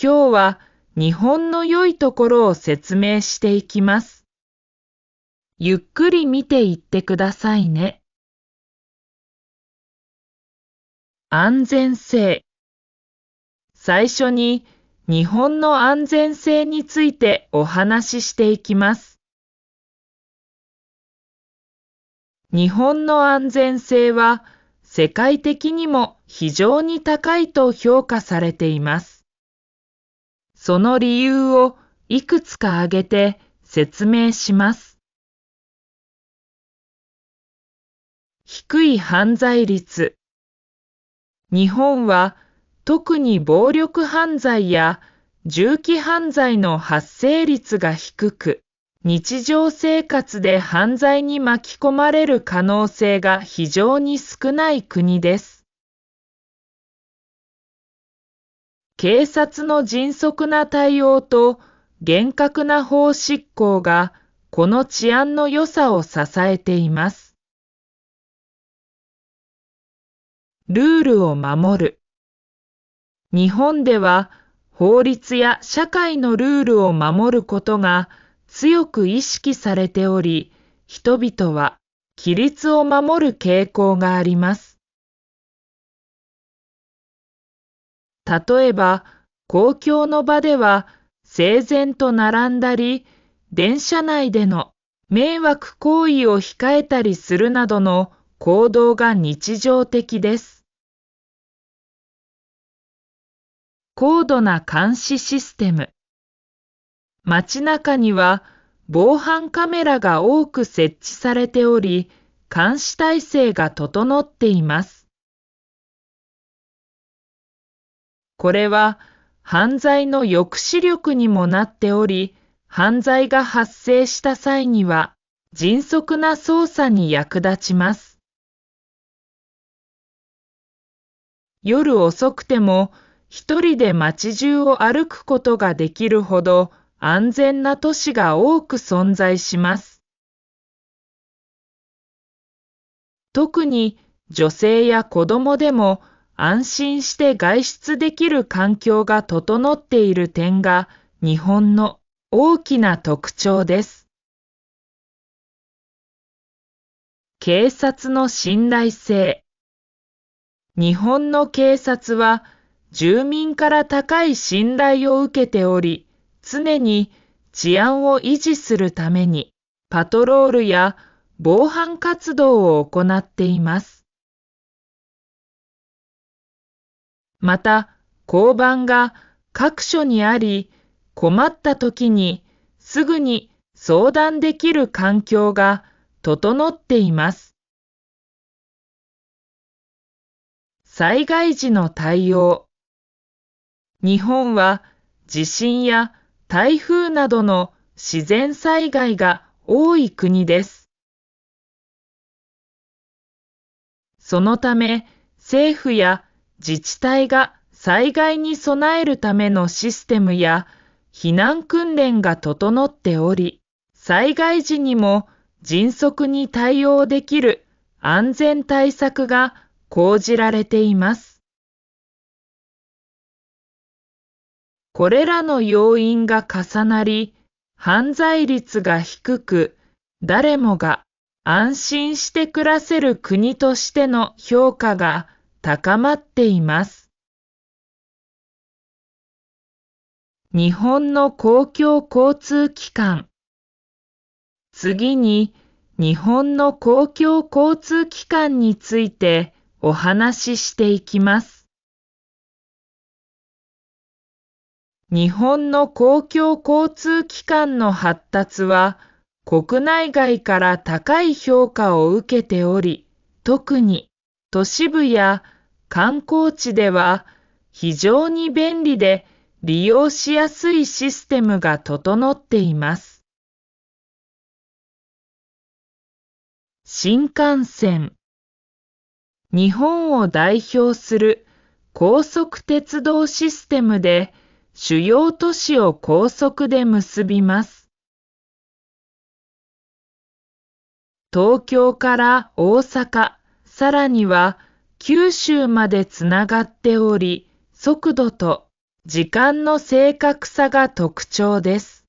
今日は日本の良いところを説明していきます。ゆっくり見ていってくださいね。安全性。最初に日本の安全性についてお話ししていきます。日本の安全性は世界的にも非常に高いと評価されています。その理由をいくつか挙げて説明します。低い犯罪率。日本は特に暴力犯罪や銃器犯罪の発生率が低く、日常生活で犯罪に巻き込まれる可能性が非常に少ない国です。警察の迅速な対応と厳格な法執行がこの治安の良さを支えています。ルールを守る。日本では法律や社会のルールを守ることが強く意識されており、人々は規律を守る傾向があります。例えば、公共の場では整然と並んだり、電車内での迷惑行為を控えたりするなどの行動が日常的です。高度な監視システム。街中には防犯カメラが多く設置されており、監視体制が整っています。これは犯罪の抑止力にもなっており、犯罪が発生した際には迅速な捜査に役立ちます。夜遅くても一人で街中を歩くことができるほど安全な都市が多く存在します。特に女性や子供でも安心して外出できる環境が整っている点が日本の大きな特徴です。警察の信頼性。日本の警察は住民から高い信頼を受けており、常に治安を維持するためにパトロールや防犯活動を行っています。また、交番が各所にあり、困った時にすぐに相談できる環境が整っています。災害時の対応。日本は地震や台風などの自然災害が多い国です。そのため、政府や自治体が災害に備えるためのシステムや避難訓練が整っており、災害時にも迅速に対応できる安全対策が講じられています。これらの要因が重なり、犯罪率が低く、誰もが安心して暮らせる国としての評価が高まっています。日本の公共交通機関。次に、日本の公共交通機関についてお話ししていきます。日本の公共交通機関の発達は、国内外から高い評価を受けており、特に都市部や観光地では非常に便利で利用しやすいシステムが整っています。新幹線。日本を代表する高速鉄道システムで主要都市を高速で結びます。東京から大阪、さらには九州までつながっており、速度と時間の正確さが特徴です。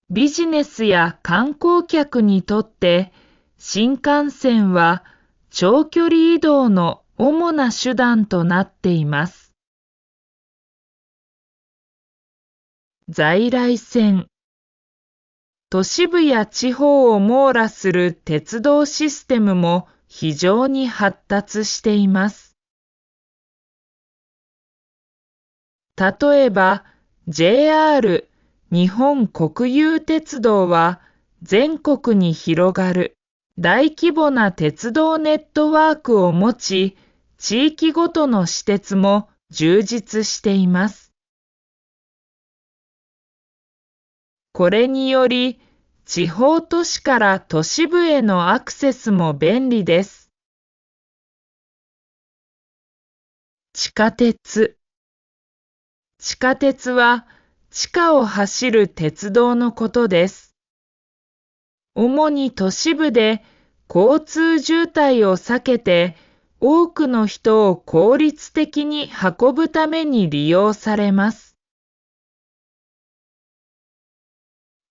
ビジネスや観光客にとって新幹線は長距離移動の主な手段となっています。在来線。都市部や地方を網羅する鉄道システムも非常に発達しています。例えば JR 日本国有鉄道は全国に広がる大規模な鉄道ネットワークを持ち、地域ごとの私鉄も充実しています。これにより、地方都市から都市部へのアクセスも便利です。地下鉄。地下鉄は地下を走る鉄道のことです。主に都市部で交通渋滞を避けて多くの人を効率的に運ぶために利用されます。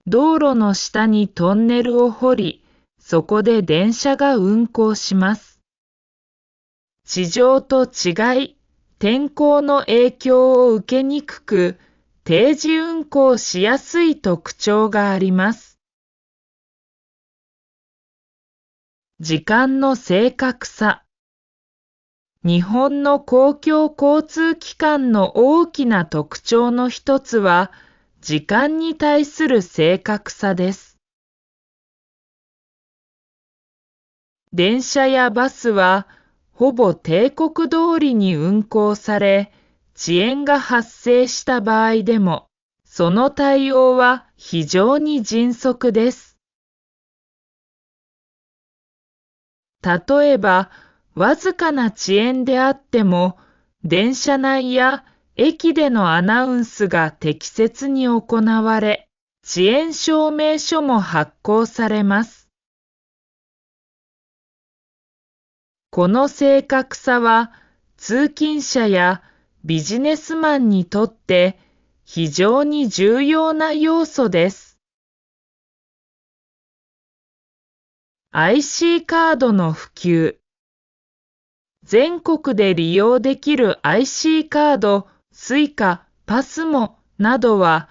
道路の下にトンネルを掘り、そこで電車が運行します。地上と違い、天候の影響を受けにくく、定時運行しやすい特徴があります。時間の正確さ。日本の公共交通機関の大きな特徴の一つは、時間に対する正確さです。電車やバスは、ほぼ定刻通りに運行され、遅延が発生した場合でも、その対応は非常に迅速です。例えば、わずかな遅延であっても、電車内や駅でのアナウンスが適切に行われ、遅延証明書も発行されます。この正確さは、通勤者やビジネスマンにとって非常に重要な要素です。IC カードの普及。全国で利用できる IC カード、Suica、パスモなどは、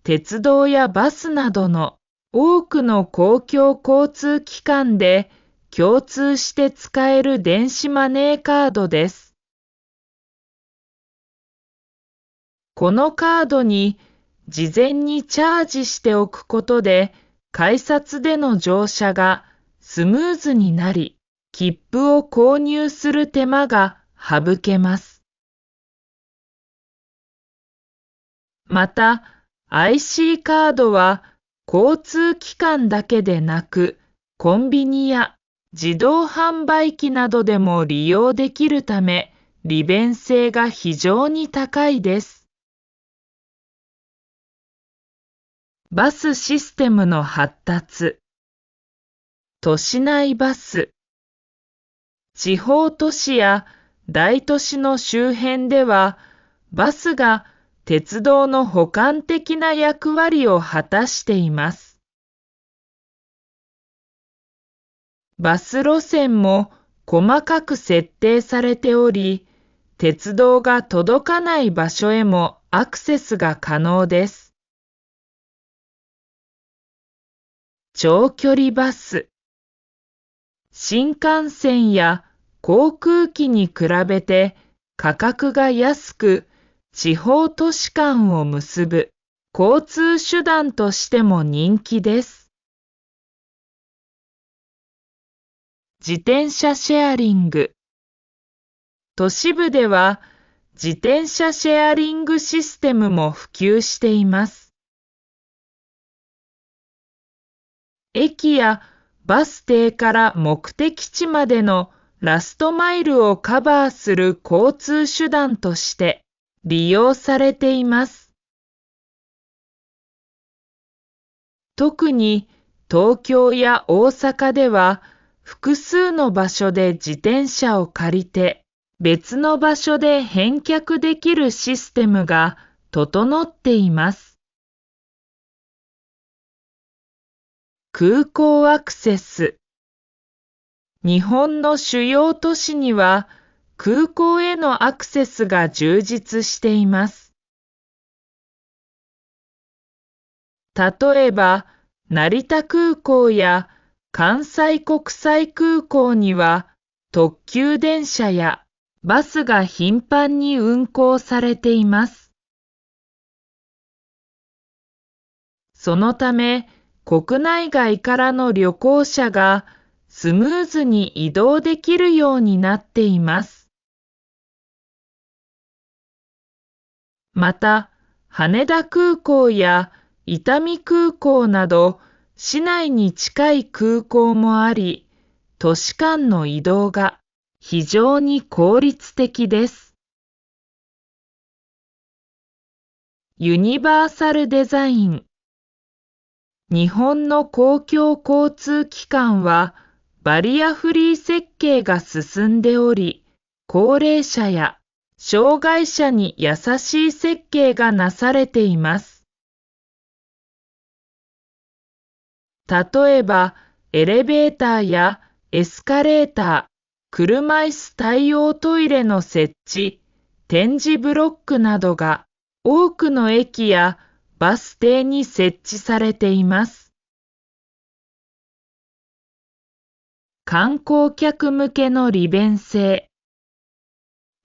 鉄道やバスなどの多くの公共交通機関で共通して使える電子マネーカードです。このカードに事前にチャージしておくことで、改札での乗車がスムーズになり、切符を購入する手間が省けます。また、IC カードは交通機関だけでなく、コンビニや自動販売機などでも利用できるため、利便性が非常に高いです。バスシステムの発達。都市内バス。地方都市や大都市の周辺では、バスが鉄道の補完的な役割を果たしています。バス路線も細かく設定されており、鉄道が届かない場所へもアクセスが可能です。長距離バス。新幹線や航空機に比べて価格が安く、地方都市間を結ぶ交通手段としても人気です。自転車シェアリング。都市部では自転車シェアリングシステムも普及しています。駅やバス停から目的地までのラストマイルをカバーする交通手段として利用されています。特に東京や大阪では複数の場所で自転車を借りて別の場所で返却できるシステムが整っています。空港アクセス。日本の主要都市には空港へのアクセスが充実しています。例えば、成田空港や関西国際空港には特急電車やバスが頻繁に運行されています。そのため、国内外からの旅行者がスムーズに移動できるようになっています。また、羽田空港や伊丹空港など市内に近い空港もあり、都市間の移動が非常に効率的です。ユニバーサルデザイン。日本の公共交通機関はバリアフリー設計が進んでおり、高齢者や障害者に優しい設計がなされています。例えば、エレベーターやエスカレーター、車椅子対応トイレの設置、点字ブロックなどが多くの駅やバス停に設置されています。観光客向けの利便性。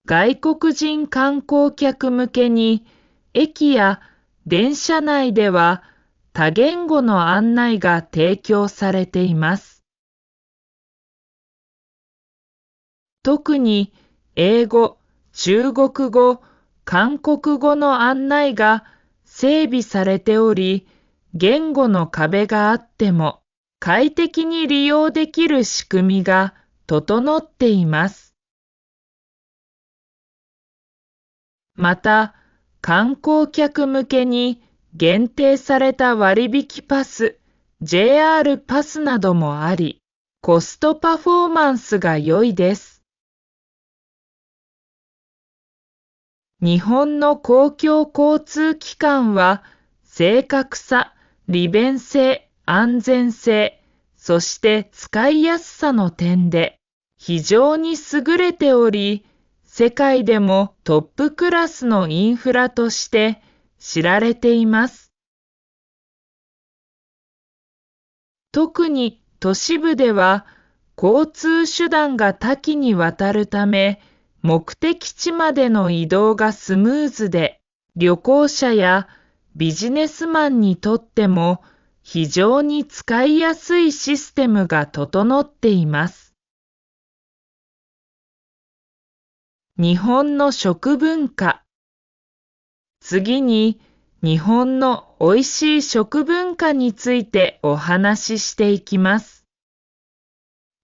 外国人観光客向けに駅や電車内では多言語の案内が提供されています。特に英語、中国語、韓国語の案内が整備されており、言語の壁があっても快適に利用できる仕組みが整っています。また、観光客向けに限定された割引パス、JR パスなどもあり、コストパフォーマンスが良いです。日本の公共交通機関は正確さ、利便性、安全性、そして使いやすさの点で非常に優れており、世界でもトップクラスのインフラとして知られています。特に都市部では交通手段が多岐にわたるため、目的地までの移動がスムーズで、旅行者やビジネスマンにとっても非常に使いやすいシステムが整っています。日本の食文化。次に、日本のおいしい食文化についてお話ししていきます。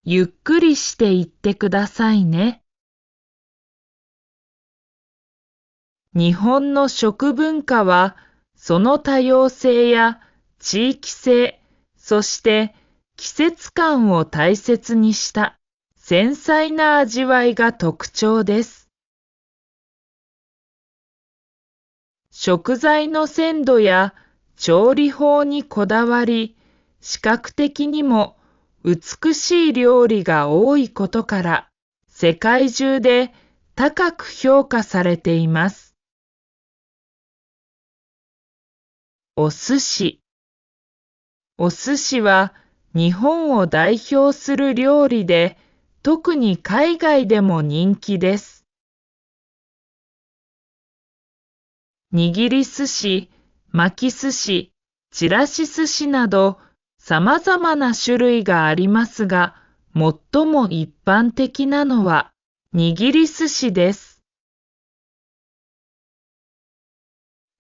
ゆっくりしていってくださいね。日本の食文化は、その多様性や地域性、そして季節感を大切にした繊細な味わいが特徴です。食材の鮮度や調理法にこだわり、視覚的にも美しい料理が多いことから、世界中で高く評価されています。お寿司。お寿司は日本を代表する料理で、特に海外でも人気です。握り寿司、巻き寿司、ちらし寿司など様々な種類がありますが、最も一般的なのは握り寿司です。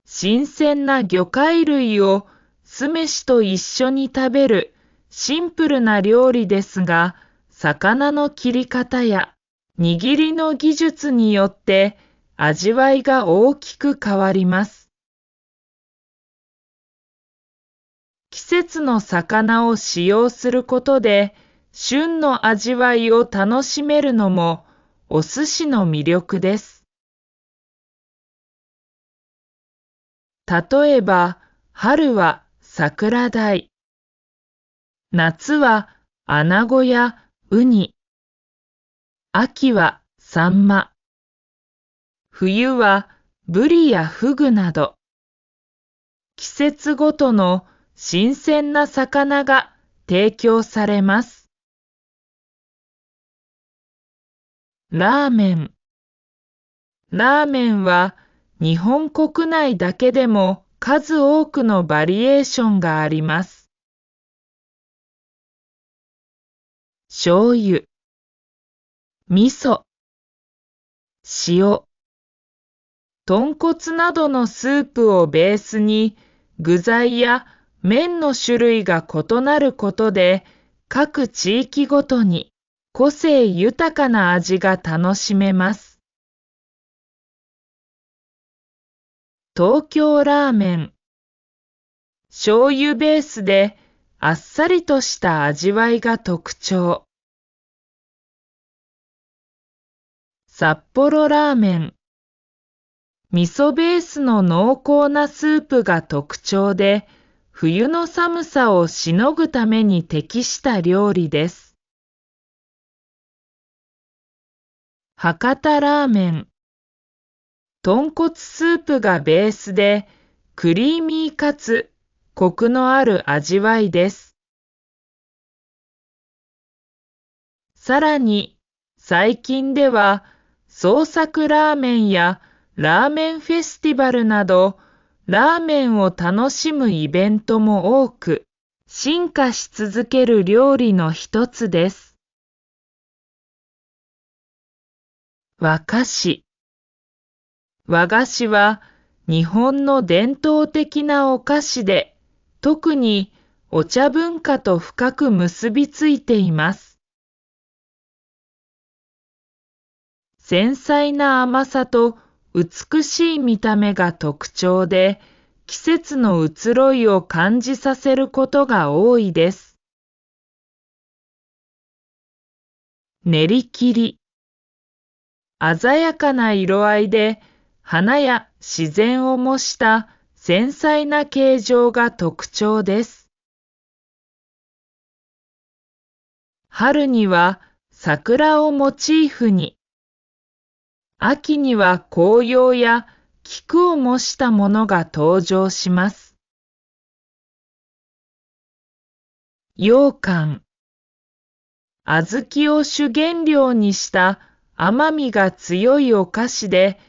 新鮮な魚介類を酢飯と一緒に食べるシンプルな料理ですが、魚の切り方や握りの技術によって味わいが大きく変わります。季節の魚を使用することで、旬の味わいを楽しめるのもお寿司の魅力です。例えば、春は桜鯛、夏はアナゴやウニ、秋はサンマ、冬はブリやフグなど、季節ごとの新鮮な魚が提供されます。ラーメン。ラーメンは日本国内だけでも数多くのバリエーションがあります。醤油、味噌、塩、豚骨などのスープをベースに具材や麺の種類が異なることで各地域ごとに個性豊かな味が楽しめます。東京ラーメン。醤油ベースであっさりとした味わいが特徴。札幌ラーメン。味噌ベースの濃厚なスープが特徴で、冬の寒さをしのぐために適した料理です。博多ラーメン。豚骨スープがベースで、クリーミーかつコクのある味わいです。さらに、最近では、創作ラーメンやラーメンフェスティバルなど、ラーメンを楽しむイベントも多く、進化し続ける料理の一つです。和菓子。和菓子は日本の伝統的なお菓子で、特にお茶文化と深く結びついています。繊細な甘さと美しい見た目が特徴で、季節の移ろいを感じさせることが多いです。練り切り。鮮やかな色合いで花や自然を模した繊細な形状が特徴です。春には桜をモチーフに、秋には紅葉や菊を模したものが登場します。羊羹。小豆を主原料にした甘みが強いお菓子で、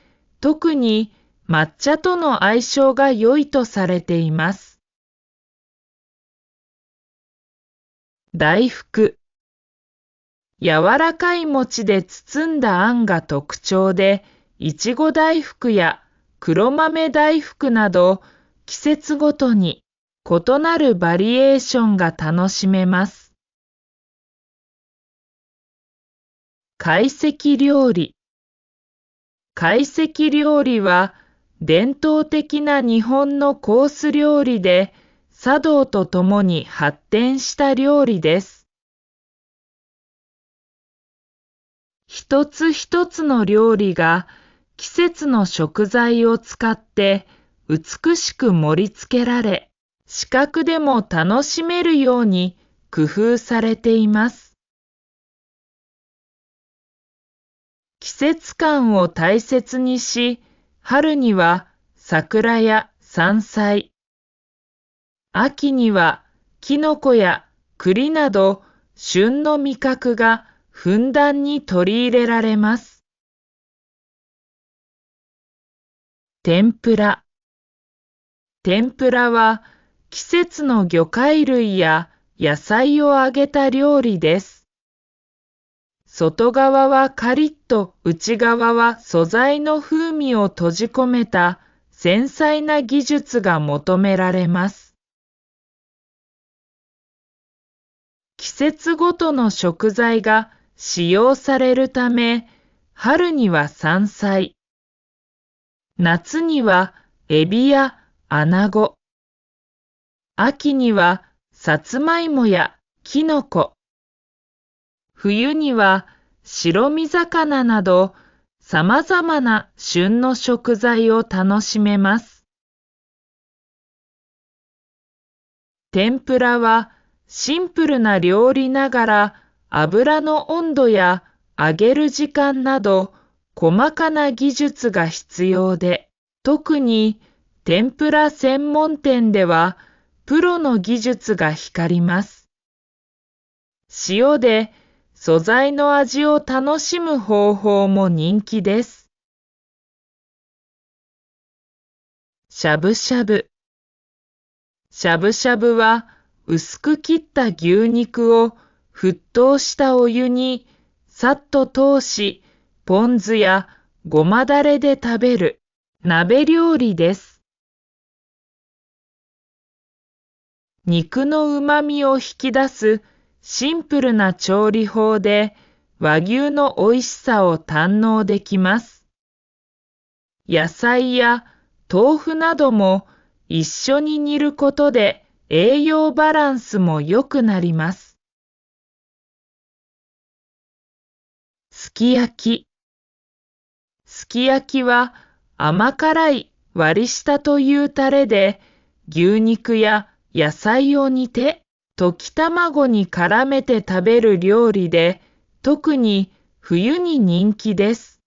特に抹茶との相性が良いとされています。大福。柔らかい餅で包んだあんが特徴で、いちご大福や黒豆大福など季節ごとに異なるバリエーションが楽しめます。懐石料理。懐石料理は伝統的な日本のコース料理で、茶道とともに発展した料理です。一つ一つの料理が季節の食材を使って美しく盛り付けられ、視覚でも楽しめるように工夫されています。季節感を大切にし、春には桜や山菜、秋にはキノコや栗など旬の味覚がふんだんに取り入れられます。天ぷら。天ぷらは季節の魚介類や野菜を揚げた料理です。外側はカリッと内側は素材の風味を閉じ込めた繊細な技術が求められます。季節ごとの食材が使用されるため、春には山菜、夏にはエビやアナゴ、秋にはさつまいもやきのこ、冬には白身魚など様々な旬の食材を楽しめます。天ぷらはシンプルな料理ながら油の温度や揚げる時間など細かな技術が必要で、特に天ぷら専門店ではプロの技術が光ります。塩で素材の味を楽しむ方法も人気です。しゃぶしゃぶ。しゃぶしゃぶは薄く切った牛肉を沸騰したお湯にさっと通し、ポン酢やごまだれで食べる鍋料理です。肉の旨味を引き出すシンプルな調理法で和牛の美味しさを堪能できます。野菜や豆腐なども一緒に煮ることで栄養バランスも良くなります。すき焼き。すき焼きは甘辛い割り下というタレで牛肉や野菜を煮て溶き卵に絡めて食べる料理で特に冬に人気です。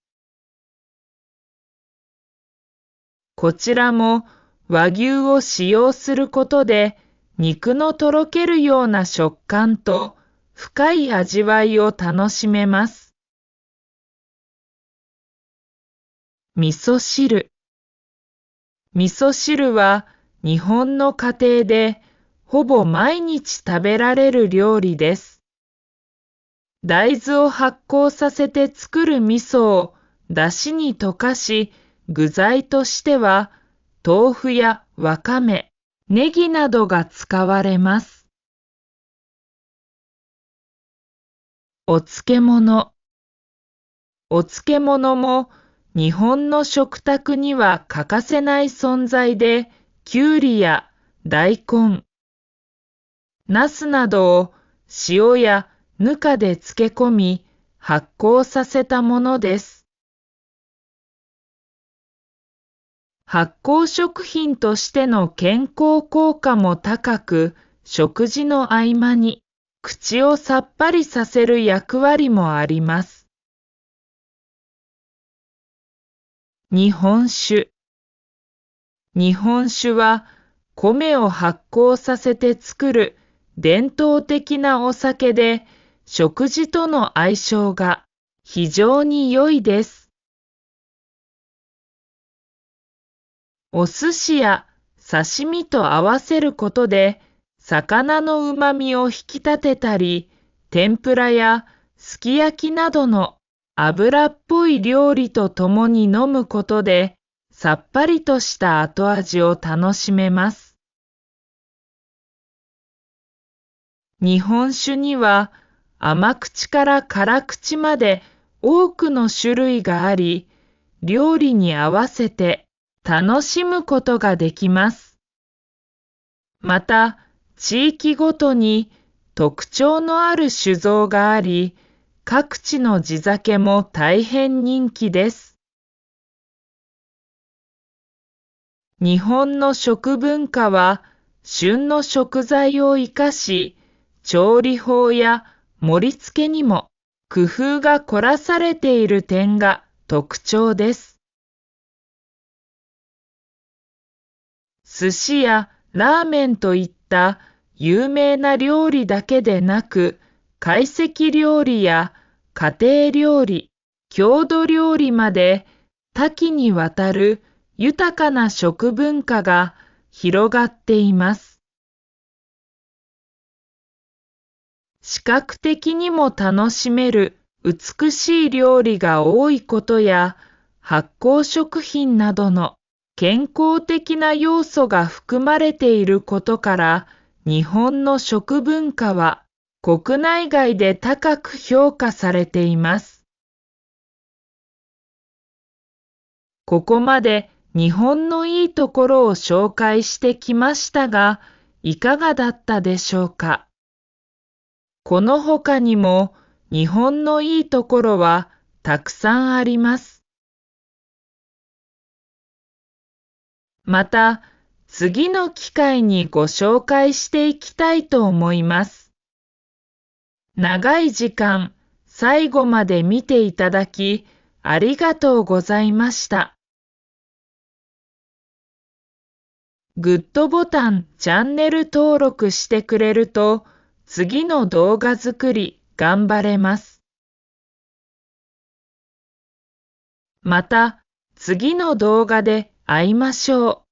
こちらも和牛を使用することで肉のとろけるような食感と深い味わいを楽しめます。味噌汁。味噌汁は日本の家庭でほぼ毎日食べられる料理です。大豆を発酵させて作る味噌を出汁に溶かし、具材としては豆腐やわかめ、ネギなどが使われます。お漬物。お漬物も日本の食卓には欠かせない存在で、きゅうりや大根、ナスなどを塩やぬかで漬け込み発酵させたものです。発酵食品としての健康効果も高く、食事の合間に口をさっぱりさせる役割もあります。日本酒。日本酒は米を発酵させて作る伝統的なお酒で、食事との相性が非常に良いです。お寿司や刺身と合わせることで、魚の旨味を引き立てたり、天ぷらやすき焼きなどの油っぽい料理とともに飲むことで、さっぱりとした後味を楽しめます。日本酒には甘口から辛口まで多くの種類があり、料理に合わせて楽しむことができます。また、地域ごとに特徴のある酒造があり、各地の地酒も大変人気です。日本の食文化は旬の食材を生かし、調理法や盛り付けにも工夫が凝らされている点が特徴です。寿司やラーメンといった有名な料理だけでなく、懐石料理や家庭料理、郷土料理まで多岐にわたる豊かな食文化が広がっています。視覚的にも楽しめる美しい料理が多いことや、発酵食品などの健康的な要素が含まれていることから、日本の食文化は国内外で高く評価されています。ここまで日本のいいところを紹介してきましたが、いかがだったでしょうか。この他にも日本のいいところはたくさんあります。また、次の機会にご紹介していきたいと思います。長い時間、最後まで見ていただき、ありがとうございました。グッドボタン、チャンネル登録してくれると、次の動画作り頑張れます。また次の動画で会いましょう。